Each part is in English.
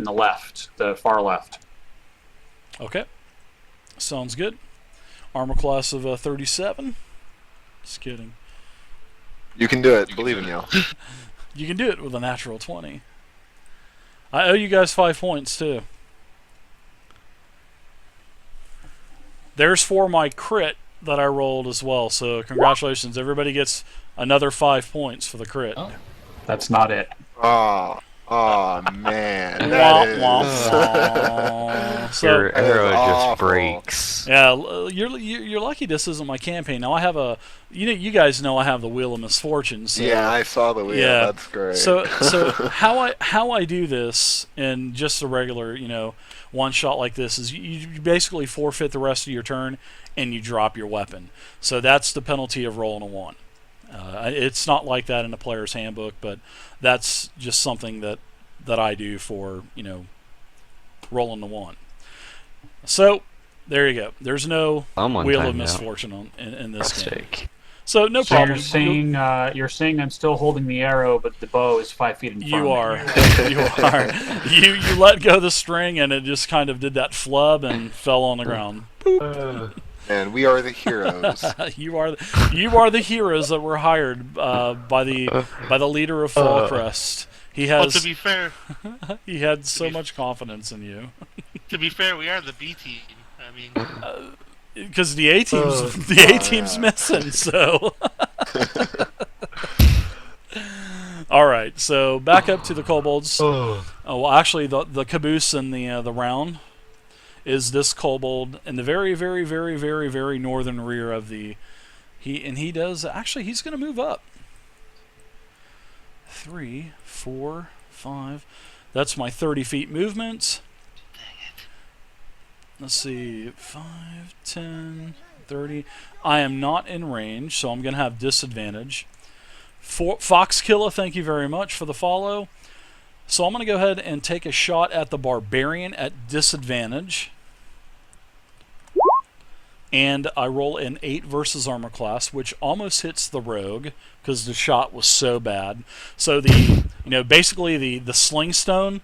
in the left, the far left. Okay. Sounds good. Armor class of 37. Just kidding. You can do it. Believe in you. You can do it with a natural 20. I owe you guys 5 points, too. There's for my crit that I rolled as well, so congratulations. Everybody gets another 5 points for the crit. Oh. That's not it. Oh man. Wah, That is... wah, wah. So, Your arrow just awful. breaks. yeah, you're lucky this isn't my campaign. Now I have a, you guys know I have the Wheel of Misfortune. So, Yeah, I saw the wheel. Yeah. That's great. So how I do this in just a regular, one shot like this is you basically forfeit the rest of your turn and you drop your weapon. So that's the penalty of rolling a 1. It's not like that in the player's handbook, but that's just something that I do for, rolling the 1. So there you go. There's no Someone Wheel of timed out. Misfortune in this game. Mistake. So no So problem. you're saying I'm still holding the arrow, but the bow is 5 feet in front You of me. are. You are. You let go the string and it just kind of did that flub and fell on the ground. And we are the heroes. You are the heroes that were hired by the leader of Fallcrest. He Well, has to be fair, he had so much confidence in you. we are the B team. I mean, Because the A team's missing, so. All right, so back up to the kobolds. Oh, well, actually, the caboose in the round is this kobold in the very, very, very, very, very northern rear of the. He's going to move up. 3, 4, 5. That's my 30 feet movement. Let's see, 5, 10, 30. I am not in range, so I'm going to have disadvantage. Foxkilla, thank you very much for the follow. So I'm going to go ahead and take a shot at the barbarian at disadvantage. And I roll an 8 versus armor class, which almost hits the rogue because the shot was so bad. So basically the sling stone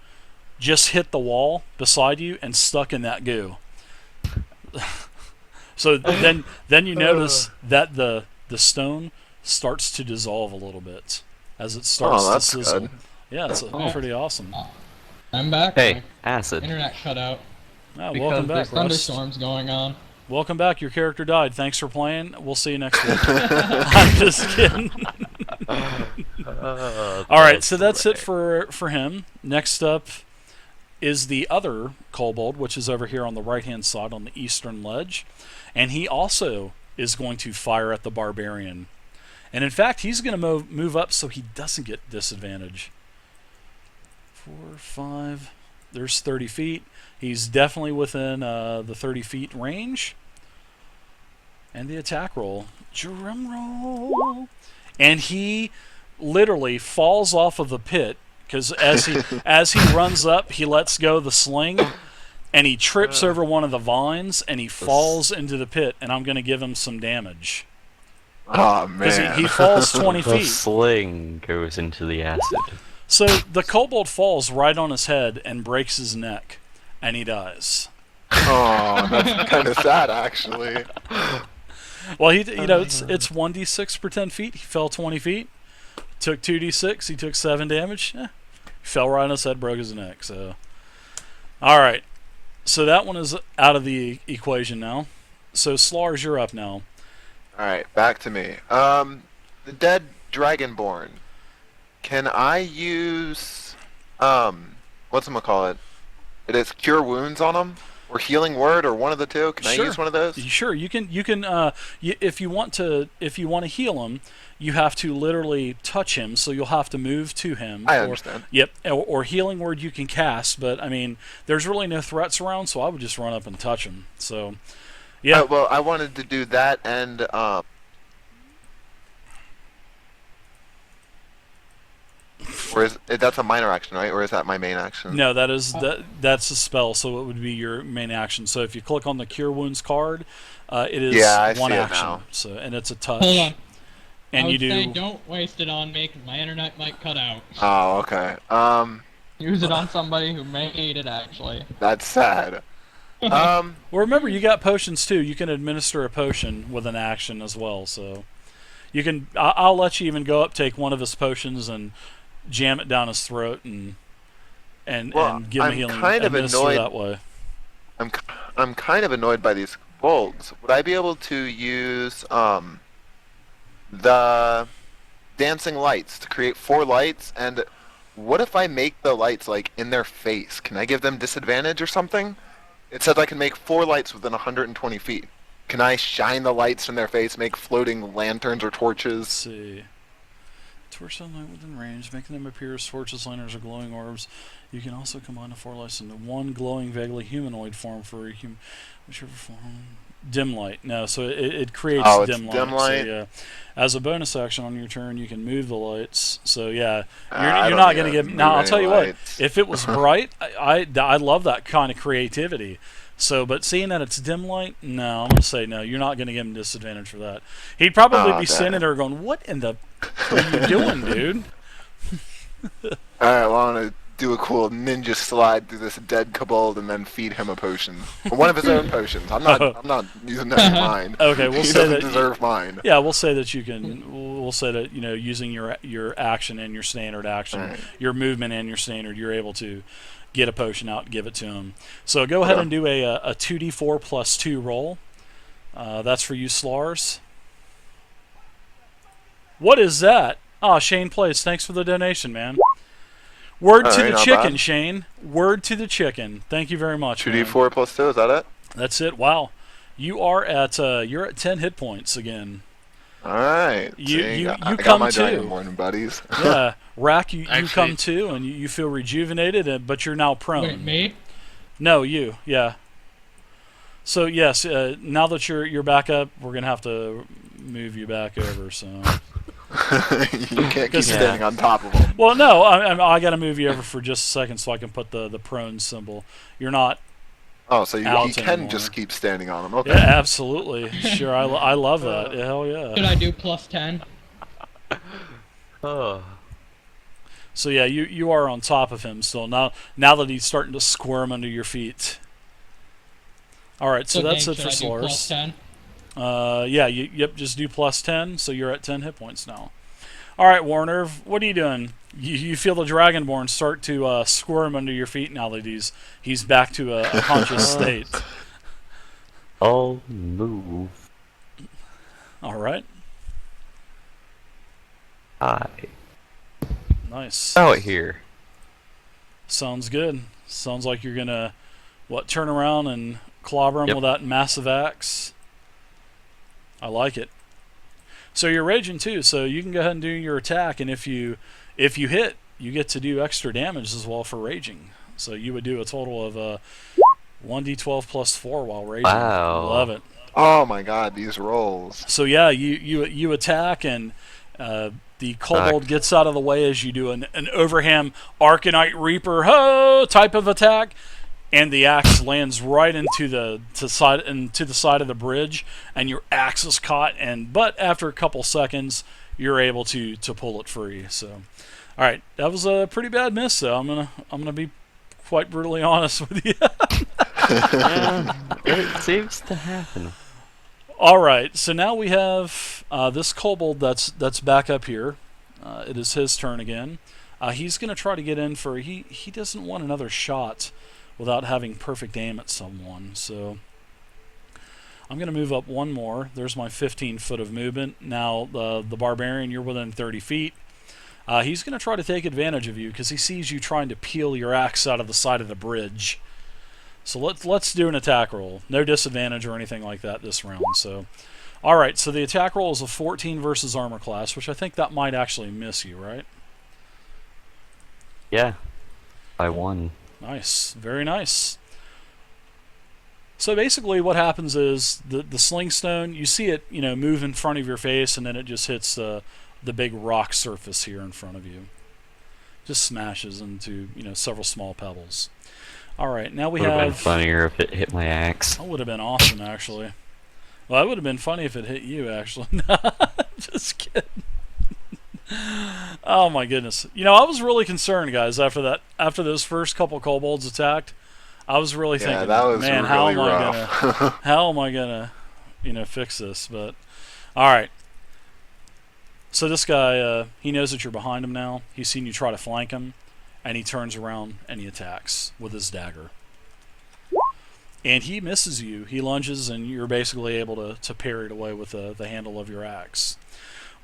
just hit the wall beside you and stuck in that goo. So then you notice that the stone starts to dissolve a little bit as it starts to that's sizzle. good. Yeah, it's pretty awesome. I'm back. Hey, My acid. internet cut out Oh, because welcome back, there's Rust. thunderstorms going on. Welcome back. Your character died. Thanks for playing. We'll see you next week. I'm just kidding. All right, so that's it for him. Next up is the other kobold, which is over here on the right-hand side on the eastern ledge. And he also is going to fire at the barbarian. And in fact, he's going to move up so he doesn't get disadvantage. 4, 5. There's 30 feet. He's definitely within the 30 feet range. And the attack roll. Drum roll. And he literally falls off of the pit because as he runs up, he lets go the sling and he trips over one of the vines and he falls into the pit. And I'm going to give him some damage. Oh Because man. he falls 20 The feet. sling goes into the acid. So the kobold falls right on his head and breaks his neck. And he dies. Oh, that's kind of sad, actually. Well, it's 1d6 per 10 feet. He fell 20 feet. Took 2d6. He took 7 damage. Fell right on his head, broke his neck. So, all right. So that one is out of the equation now. So Slars, you're up now. All right, back to me. The dead dragonborn. Can I use whatchamacallit? It is cure wounds on them, or healing word, or one of the two. Can I use one of those? Sure, you can. If you want to heal him, you have to literally touch him. So you'll have to move to him. I understand. Yep. Or healing word you can cast, but I mean, there's really no threats around, so I would just run up and touch him. So, yeah. Well, I wanted to do that and or that's a minor action, right? Or is that my main action? No, that's a spell, so it would be your main action. So if you click on the Cure Wounds card, it is I one see it action. now. So and it's a touch. Hold on. And I you would say do. don't waste it on me because my internet might cut out. Oh, okay. Use it on somebody who may need it, actually. That's sad. Well, remember, you got potions too. You can administer a potion with an action as well. So you can. I'll let you even go up, take one of his potions, and jam it down his throat, and give him a healing. Kind of administer annoyed. that way. I'm kind of annoyed by these bolts. Would I be able to use the dancing lights to create 4 lights? And what if I make the lights like in their face? Can I give them disadvantage or something? It says I can make 4 lights within 120 feet. Can I shine the lights in their face, make floating lanterns or Let's torches? see. Torch sunlight within range, making them appear as torches, lanterns, or glowing orbs. You can also combine the 4 lights into one glowing, vaguely humanoid form for whichever form. Dim light. No, so it creates Oh, it's dim light. dim light? So, yeah. As a bonus action on your turn, you can move the lights. So yeah, I you're don't not need going to to get. Now move I'll any tell you lights. what. If it was bright, I love that kind of creativity. So, but seeing that it's dim light, no, I'm going to say no. You're not going to give him disadvantage for that. He'd probably Oh, be damn sitting it. there going, "What in the are you doing, dude?" Alright, well, I'm gonna do a cool ninja slide through this dead kobold and then feed him a potion. Or one of his own potions. I'm not using any of mine. Okay, we'll he say doesn't that. deserve mine. Yeah, we'll say that you can. We'll say that using your action and your standard action, Alright. your movement and your standard, you're able to get a potion out and give it to him. So go ahead and do a 2d4 plus 2 roll. That's for you, Slars. What is that? Ah, Shane Plays. Thanks for the donation, man. Word to Alright, the not chicken, bad. Shane. Word to the chicken. Thank you very much. man. 2d4 plus 2, is that it? That's it. Wow, you are at you're at 10 hit points again. Alright. You I come got my too. Dragonborn buddies. Yeah, Rack, you Actually- come too, and you feel rejuvenated, but you're now prone. Wait, me? No, you. Yeah. So yes, now that you're back up, we're gonna have to move you back over. So. You can't keep Yeah. standing on top of them. Well, no, I got to move you over for just a second so I can put the prone symbol. You're not. Oh, so you Out can anymore. just keep standing on them. Okay. Yeah, absolutely. Sure, I love that. Hell Should yeah. I do plus 10? Oh. So yeah, you are on top of him still. Now that he's starting to squirm under your feet. All right, so that's Okay, it for should I do plus Slars. 10? Yep, just do plus 10, so you're at 10 hit points now. All right, Warner, what are you doing? You feel the Dragonborn start to squirm under your feet now that he's back to a conscious state. I'll move. All right, Hi. nice. Out here. Sounds good. Sounds like you're gonna turn around and clobber him Yep. with that massive axe. I like it. So you're raging too, so you can go ahead and do your attack, and if you hit, you get to do extra damage as well for raging. So you would do a total of 1d12 plus 4 while raging. Wow. Love it. Oh my god, these rolls. So yeah, you attack, and the kobold gets out of the way as you do an overhand Arcanite Reaper ho type of attack, and the axe lands right into the side of the bridge, and your axe is caught. But after a couple seconds, you're able to pull it free. So, all right, that was a pretty bad miss. Though I'm gonna be quite brutally honest with you. Yeah, it seems to happen. All right, so now we have this kobold that's back up here. It is his turn again. He's going to try to get in for he doesn't want another shot without having perfect aim at someone. So I'm going to move up one more. There's my 15 foot of movement. Now the barbarian, you're within 30 feet. He's going to try to take advantage of you because he sees you trying to peel your axe out of the side of the bridge. So let's do an attack roll. No disadvantage or anything like that this round. So, all right. So the attack roll is a 14 versus armor class, which I think that might actually miss you, right? Yeah. I won. Nice, very nice. So basically, what happens is the sling stone. You see it, move in front of your face, and then it just hits the big rock surface here in front of you. Just smashes into several small pebbles. All right, now we Would have been have. funnier if it hit my axe. That would have been awesome, actually. Well, that would have been funny if it hit you, actually. Just kidding. Oh my goodness! You know, I was really concerned, guys. After those first couple kobolds attacked, I was really Yeah, thinking, that was man, really rough. how am I gonna, fix this? But all right. So this guy, he knows that you're behind him now. He's seen you try to flank him, and he turns around and he attacks with his dagger. And he misses you. He lunges, and you're basically able to parry it away with the handle of your axe.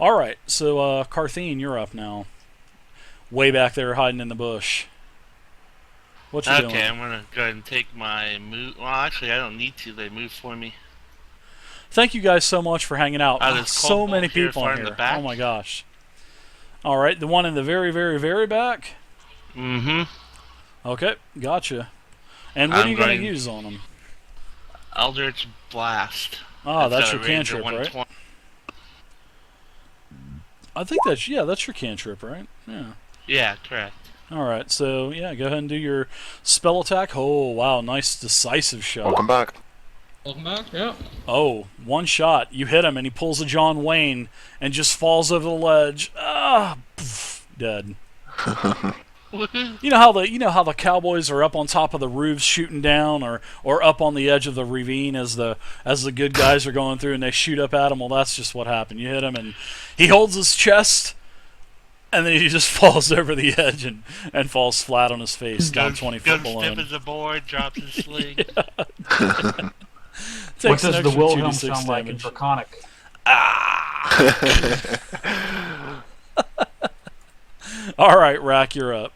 All right, so Carthene, you're up now. Way back there, hiding in the bush. What you doing? Okay, I'm gonna go ahead and take my move. Well, actually, I don't need to. They move for me. Thank you guys so much for hanging out. There's So Cobalt many here, people far in in the here. back. Oh my gosh. All right, the one in the very, very, very back. Mm-hmm. Okay, gotcha. And what are I'm you going to going- use on them? Eldritch Blast. Oh, that's got your a range of cantrip, right? 120. I think that's your cantrip, right? Yeah. Yeah, correct. All right, so yeah, go ahead and do your spell attack. Oh, wow, nice decisive shot. Welcome back. Welcome back. Yeah. Oh, one shot. You hit him, and he pulls a John Wayne and just falls over the ledge. Ah, poof, dead. Woohoo. You know how the cowboys are up on top of the roofs shooting down, or up on the edge of the ravine as the good guys are going through and they shoot up at him. Well, that's just what happened. You hit him, and he holds his chest, and then he just falls over the edge and falls flat on his face down 20 foot Goes below stiff him. as a board, drops his sling. What Takes an does the extra Wilhelm 2d6 sound like in damage. Draconic? All right, Rack, you're up.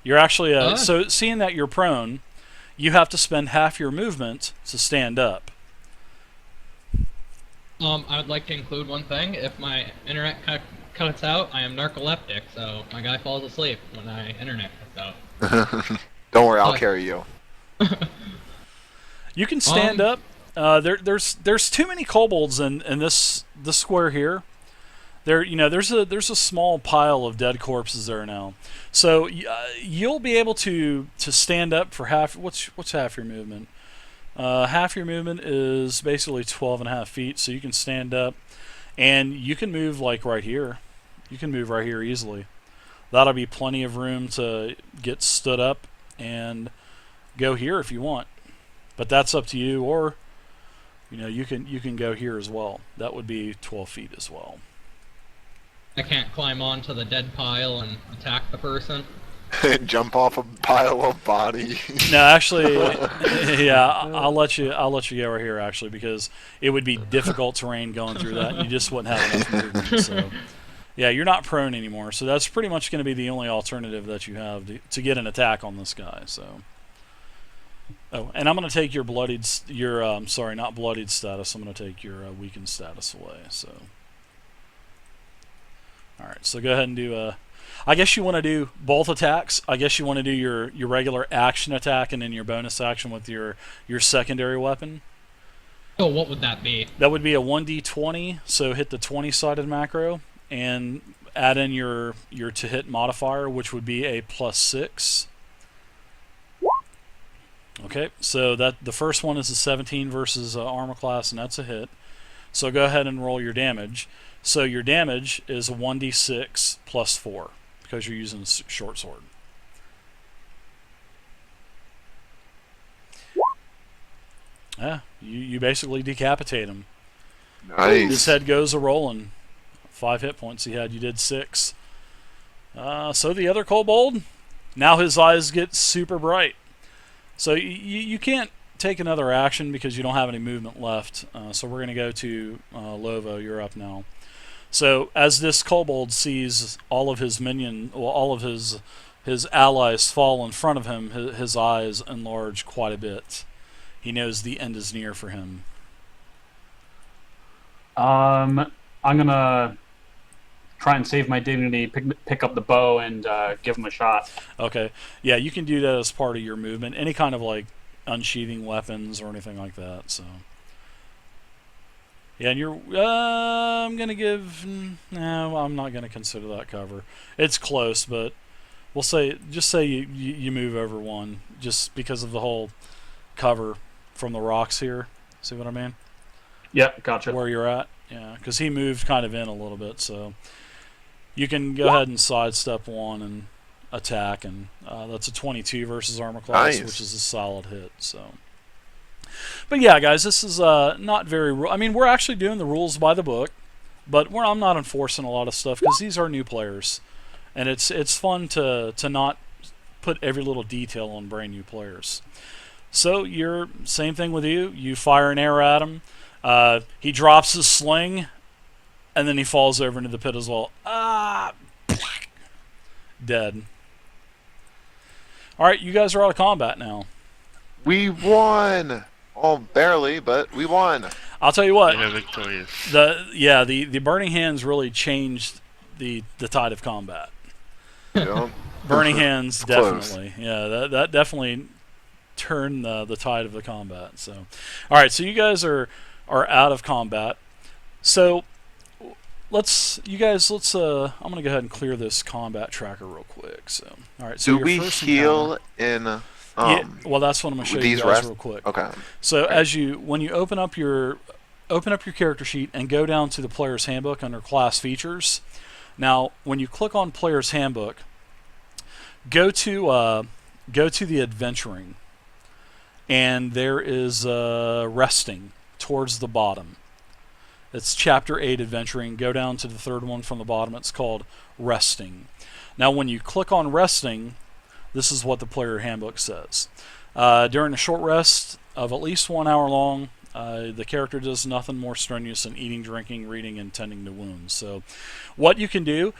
You're actually Alright. so seeing that you're prone, you have to spend half your movement to stand up. I would like to include one thing. If my internet cuts out, I am narcoleptic, so my guy falls asleep when my internet cuts out. Don't worry, I'll Hi. carry you. You can stand up. There's too many kobolds in this square here. There's a small pile of dead corpses there now. So you'll be able to stand up for half. What's half your movement? Half your movement is basically 12.5 feet. So you can stand up, and you can move like right here. You can move right here easily. That'll be plenty of room to get stood up and go here if you want. But that's up to you. Or you can go here as well. That would be 12 feet as well. I can't climb onto the dead pile and attack the person. Jump off a pile of body. No, actually, yeah, I'll let you go right here actually, because it would be difficult terrain going through that. And you just wouldn't have enough movement. So, yeah, you're not prone anymore. So that's pretty much going to be the only alternative that you have to get an attack on this guy. So, oh, and I'm going to take your not bloodied status. I'm going to take your weakened status away. So, all right. So go ahead and do I guess you want to do both attacks. I guess you want to do your regular action attack and then your bonus action with your secondary weapon. So what would that be? That would be a 1d20, so hit the 20-sided macro and add in your to hit modifier, which would be a +6. Okay, so that the first one is a 17 versus armor class, and that's a hit. So go ahead and roll your damage. So your damage is a 1d6 +4 because you're using a short sword. Yeah, you basically decapitate him. His Nice. head goes a rolling. 5 hit points he had. You did 6. So the other kobold, now his eyes get super bright. So you can't take another action because you don't have any movement left. So we're going to go to Lovo. You're up now. So as this kobold sees all of his all of his allies fall in front of him, his eyes enlarge quite a bit. He knows the end is near for him. I'm gonna try and save my dignity, pick up the bow, and give him a shot. Okay. Yeah, you can do that as part of your movement. Any kind of like unsheathing weapons or anything like that. So. Yeah, and you're. I'm gonna give. No, I'm not gonna consider that cover. It's close, but we'll say you move over one just because of the whole cover from the rocks here. See what I mean? Yep, gotcha. Where you're at. Yeah, because he moved kind of in a little bit. So you can go ahead and sidestep one and attack, and that's a 22 versus armor class, Nice. which is a solid hit. So, but yeah, guys, this is not very. I mean, we're actually doing the rules by the book, but I'm not enforcing a lot of stuff because these are new players, and it's fun to not put every little detail on brand new players. So you're same thing with you. You fire an arrow at him. He drops his sling, and then he falls over into the pit as well. Dead. All right, you guys are out of combat now. We won. Oh, barely, but we won. I'll tell you what. They're victorious. The burning hands really changed the tide of combat. You know? Burning hands Close. definitely. Yeah, that definitely turned the tide of the combat. So, all right, so you guys are out of combat. So let's I'm gonna go ahead and clear this combat tracker real quick. So, all right. So Do your we first heal in? yeah, well, that's what I'm gonna show you these guys rest? real quick. Okay. So when you open up your character sheet and go down to the player's handbook under class features. Now, when you click on player's handbook, go to the adventuring, and there is resting towards the bottom. It's chapter 8 adventuring. Go down to the third one from the bottom. It's called resting. Now, when you click on resting, this is what the player handbook says. During a short rest of at least 1 hour long, the character does nothing more strenuous than eating, drinking, reading, and tending to wounds. So what you can do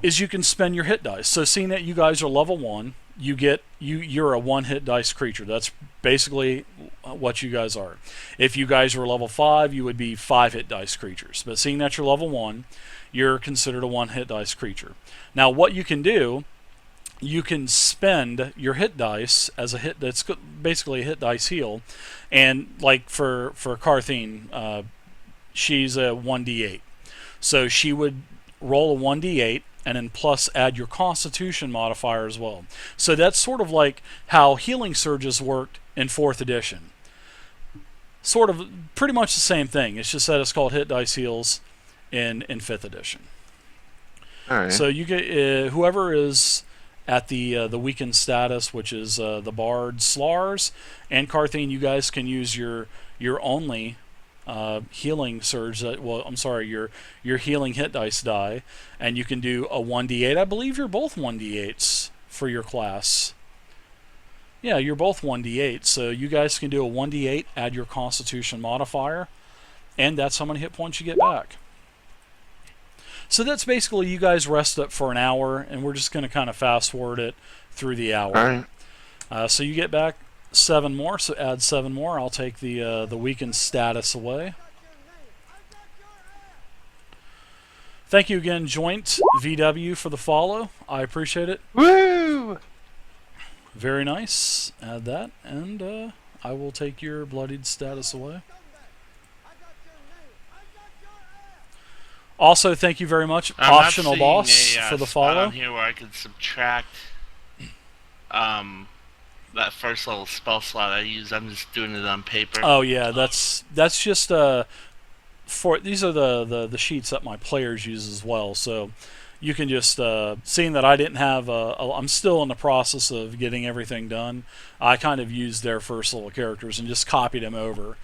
is you can spend your hit dice. So seeing that you guys are level 1, you're a 1 hit dice creature. That's basically what you guys are. If you guys were level 5, you would be 5 hit dice creatures. But seeing that you're level 1, you're considered a 1 hit dice creature. Now what you can do, you can spend your hit dice as a hit. That's basically a hit dice heal, and like for Carthene, she's a 1d8, so she would roll a 1d8 and then plus add your Constitution modifier as well. So that's sort of like how healing surges worked in 4th edition. Sort of, pretty much the same thing. It's just that it's called hit dice heals in 5th edition. All right. So you get whoever is at the weakened status, which is the Bard, Slars, and Carthene. You guys can use your only healing surge. Your healing hit dice die, and you can do a 1d8. I believe you're both 1d8s for your class. Yeah, you're both 1d8. So you guys can do a 1d8, add your Constitution modifier, and that's how many hit points you get back. So that's basically you guys rest up for an hour, and we're just going to kind of fast forward it through the hour. All right. So you get back 7 more, so add 7 more. I'll take the weakened status away. Thank you again, Joint VW, for the follow. I appreciate it. Woo! Very nice. Add that, and I will take your bloodied status away. Also, thank you very much, I'm not Optional seeing Boss, a, for the spot follow. on here where I can subtract that first level spell slot I use. I'm just doing it on paper. Oh yeah, that's just these are the sheets that my players use as well. So you can just seeing that I didn't have I'm still in the process of getting everything done. I kind of used their first level characters and just copied them over.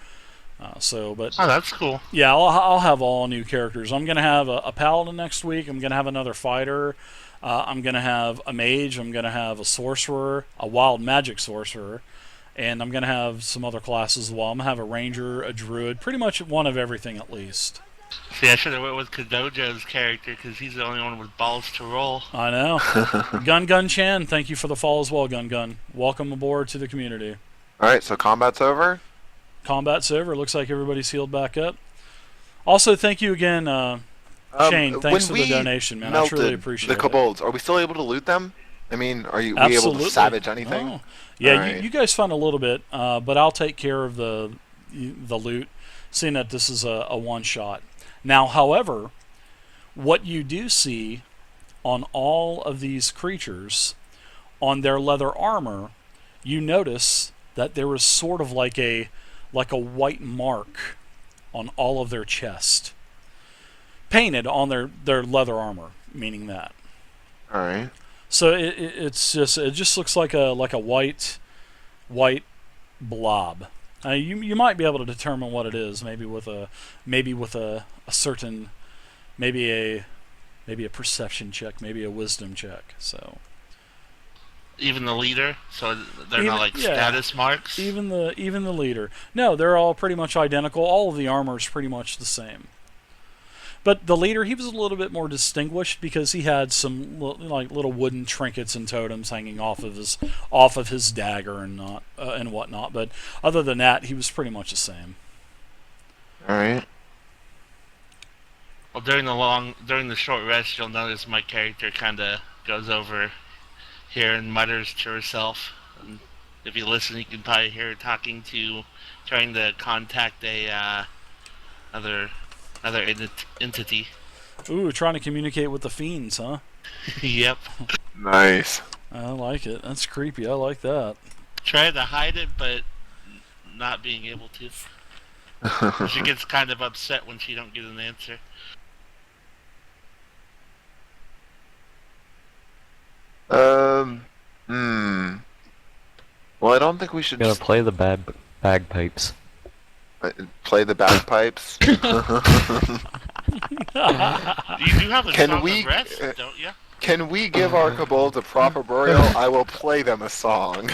But Oh, that's cool. yeah, I'll have all new characters. I'm gonna have a paladin next week. I'm gonna have another fighter. I'm gonna have a mage. I'm gonna have a sorcerer, a wild magic sorcerer, and I'm gonna have some other classes as well. I'm gonna have a ranger, a druid, pretty much one of everything at least. See, I should have went with Kadojo's character because he's the only one with balls to roll. I know. Gun Chan, thank you for the follow as well, Gun. Welcome aboard to the community. All right. So combat's over. Combat's over. Looks like everybody's healed back up. Also, thank you again, Shane. Thanks for when the donation, man. I truly appreciate the kobolds. Are we still able to loot them? I mean, are you we able Absolutely. to savage anything? Oh. Yeah, Alright. you guys found a little bit, but I'll take care of the loot, seeing that this is a one-shot. Now, however, what you do see on all of these creatures, on their leather armor, you notice that there is sort of like a white mark on all of their chest, painted on their leather armor. meaning that. All right. So it just looks like a white blob. You might be able to determine what it is, maybe with a certain maybe a perception check, maybe a wisdom check. So Even the leader, so they're Even- not like yeah. status marks. even the leader. No, they're all pretty much identical. All of the armor is pretty much the same. But the leader, he was a little bit more distinguished because he had some little wooden trinkets and totems hanging off of his dagger and whatnot. But other than that, he was pretty much the same. All right. Well, during the short rest, you'll notice my character kind of goes over here and mutters to herself. And if you listen, you can probably hear her trying to contact a other entity. Ooh, trying to communicate with the fiends, huh? Yep. Nice. I like it. That's creepy. I like that. Try to hide it, but not being able to. She gets kind of upset when she don't get an answer. Well, I don't think we should Gotta play the bagpipes. play the bagpipes. You do have a Can song we- of rest, don't you? Can we give our kobolds a proper burial? I will play them a song.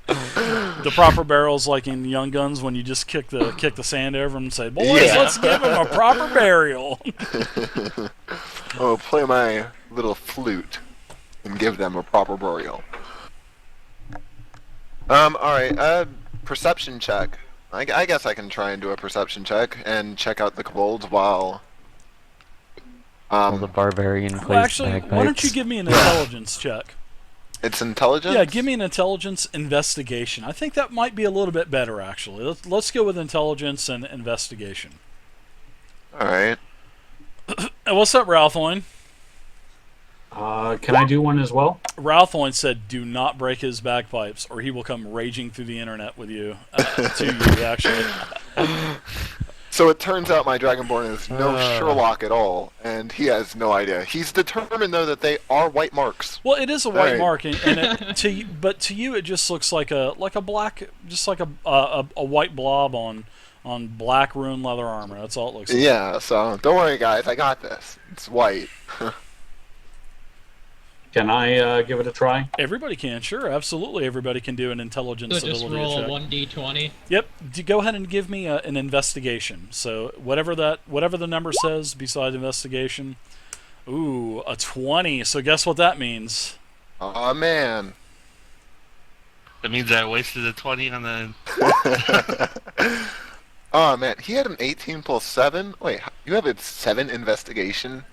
The proper barrels, like in Young Guns, when you just kick the sand over them and say, "Boys, Yeah. let's give him a proper burial." I will play my little flute and give them a proper burial. Alright, perception check. I guess I can try and do a perception check and check out the kobolds while... While the barbarian plays Well, actually, bagpipes. why don't you give me an intelligence check? It's intelligence? Yeah, give me an intelligence investigation. I think that might be a little bit better, actually. Let's go with intelligence and investigation. Alright. What's up, Ralphoin? Can I do one as well? Ralphoin said, "Do not break his bagpipes, or he will come raging through the internet with you." To you, actually. So it turns out my Dragonborn is no Sherlock at all, and he has no idea. He's determined, though, that they are white marks. Well, it is a white Right. mark, and but to you, it just looks like a black, just like a white blob on black rune leather armor. That's all it looks like. Yeah, so don't worry, guys. I got this. It's white. Can I give it a try? Everybody can, sure, absolutely. Everybody can do an intelligence So just ability roll a check. 1d20. Yep. Go ahead and give me an investigation. So whatever the number says besides investigation. Ooh, a 20. So guess what that means? Aw, man. That means I wasted a 20 on the... Oh man, he had an 18 plus 7? Wait, you have a 7 investigation?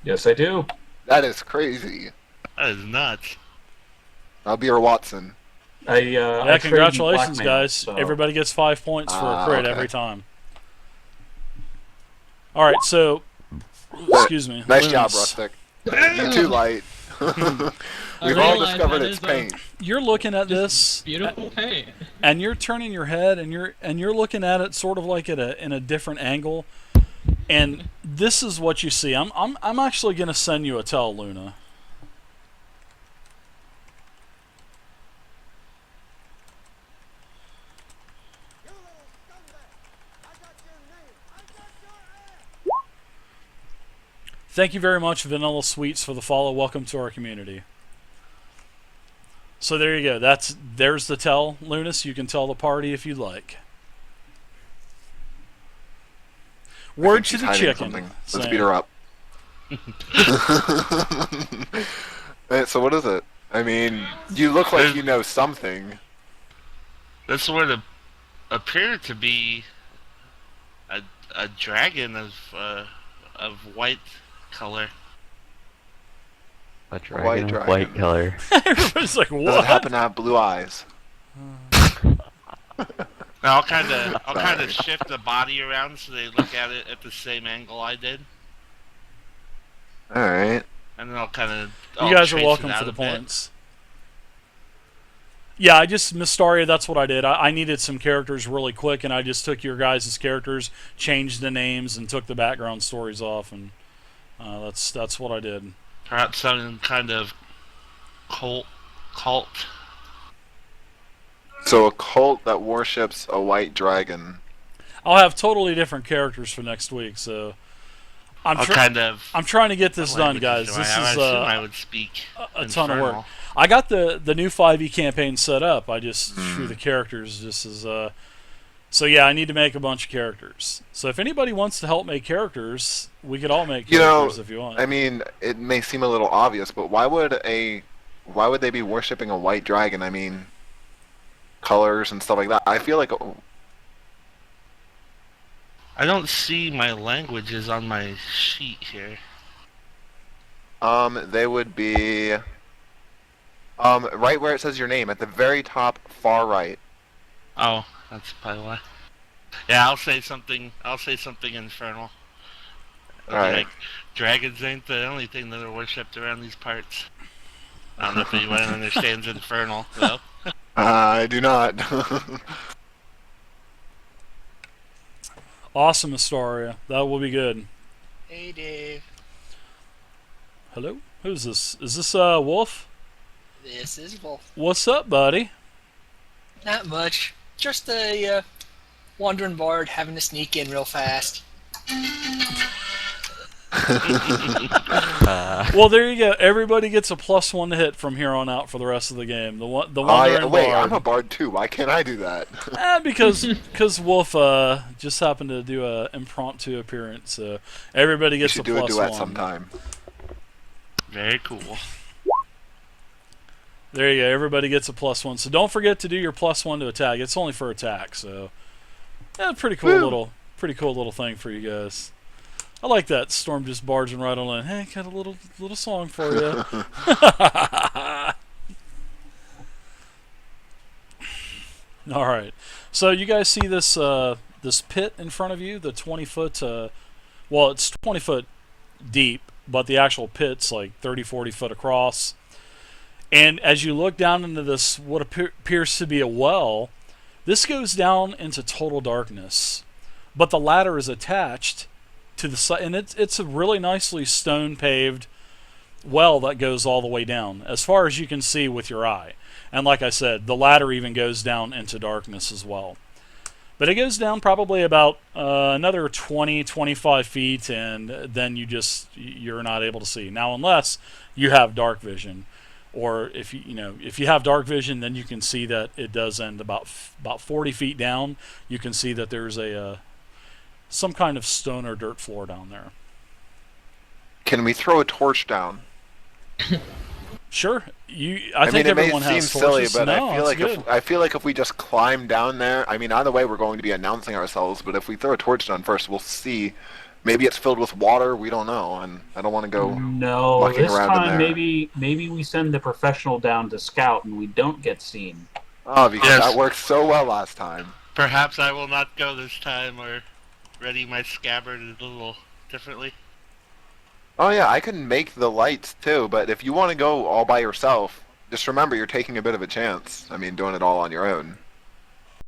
Yes, I do. That is crazy. That is nuts. I'll be your Watson. Yeah, congratulations, guys. So. Everybody gets 5 points for a crit okay. every time. All right, so excuse me. Nice job, Lunas, Rustic. You too, Light. I We've all realize discovered that its is a paint. You're looking at this, Beautiful paint. and you're turning your head, and you're looking at it sort of like in a different angle. And this is what you see. I'm actually gonna send you a tell, Luna. Thank you very much, Vanilla Sweets, for the follow. Welcome to our community. So there you go. There's the tell, Lunas. You can tell the party if you'd like. Word to She's the hiding chicken. something. Let's saying- beat her up. So what is it? I mean, you look like you know something. This would appear to be a dragon of white color. A White dragon of white dragon. color. Everybody's like, Does it what? happen to have blue eyes? Now I'll kind of Sorry. shift the body around so they look at it at the same angle I did, Alright. and then I'll kind of. You guys are welcome for the points. Yeah, I just, Mystaria, that's what I did. I needed some characters really quick, and I just took your guys' characters, changed the names, and took the background stories off, and That's what I did. Perhaps some kind of cult. So a cult that worships a white dragon. I'll have totally different characters for next week, so I'm trying to get this done, guys. This is I would speak a ton of Infernal. work. I got the new 5e campaign set up. I just drew the characters just as so yeah, I need to make a bunch of characters. So if anybody wants to help make characters, we could all make characters if you want. I mean, it may seem a little obvious, but why would they be worshipping a white dragon? I mean, colors and stuff like that. I feel like I don't see my languages on my sheet here. they would be right where it says your name at the very top far right. Oh, that's probably why. Yeah, I'll say something infernal. Alright. Like, dragons ain't the only thing that are worshipped around these parts. I don't know if anyone understands infernal, though. I do not. Awesome, Astoria. That will be good. Hey, Dave. Hello? Who's this? Is this Wolf? This is Wolf. What's up, buddy? Not much. Just a wandering bard having to sneak in real fast. Well, there you go. Everybody gets a +1 to hit from here on out for the rest of the game. The wandering Wait, bard. I'm a bard too. Why can't I do that? Because Wolf just happened to do a impromptu appearance. So everybody You gets should a do a duet +1. sometime. Very cool. There you go. Everybody gets a +1. So don't forget to do your +1 to attack. It's only for attack. So yeah, pretty cool little thing for you guys. I like that. Storm just barging right on in. Hey, got a little song for you. All right. So you guys see this this pit in front of you, the 20-foot. Well, it's 20 foot deep, but the actual pit's like 30, 40 foot across. And as you look down into this, what appears to be a well, this goes down into total darkness. But the ladder is attached to the side, and it's a really nicely stone paved well that goes all the way down, as far as you can see with your eye. And like I said, the ladder even goes down into darkness as well. But it goes down probably about another 20, 25 feet, and then you're not able to see. Now, unless you have dark vision, or if you have dark vision, then you can see that it does end about 40 feet down. You can see that there's some kind of stone or dirt floor down there. Can we throw a torch down? Sure. I think everyone has seem silly, torches. but No, I feel like if we just climb down there, I mean, either way, we're going to be announcing ourselves. But if we throw a torch down first, we'll see. Maybe it's filled with water. We don't know, and I don't want to go. No, mucking this around in time there. maybe we send the professional down to scout and we don't get seen. Oh, because Yes. that worked so well last time. Perhaps I will not go this time, or ready my scabbard a little differently. Oh yeah, I can make the lights too, but if you want to go all by yourself, just remember you're taking a bit of a chance. I mean, doing it all on your own.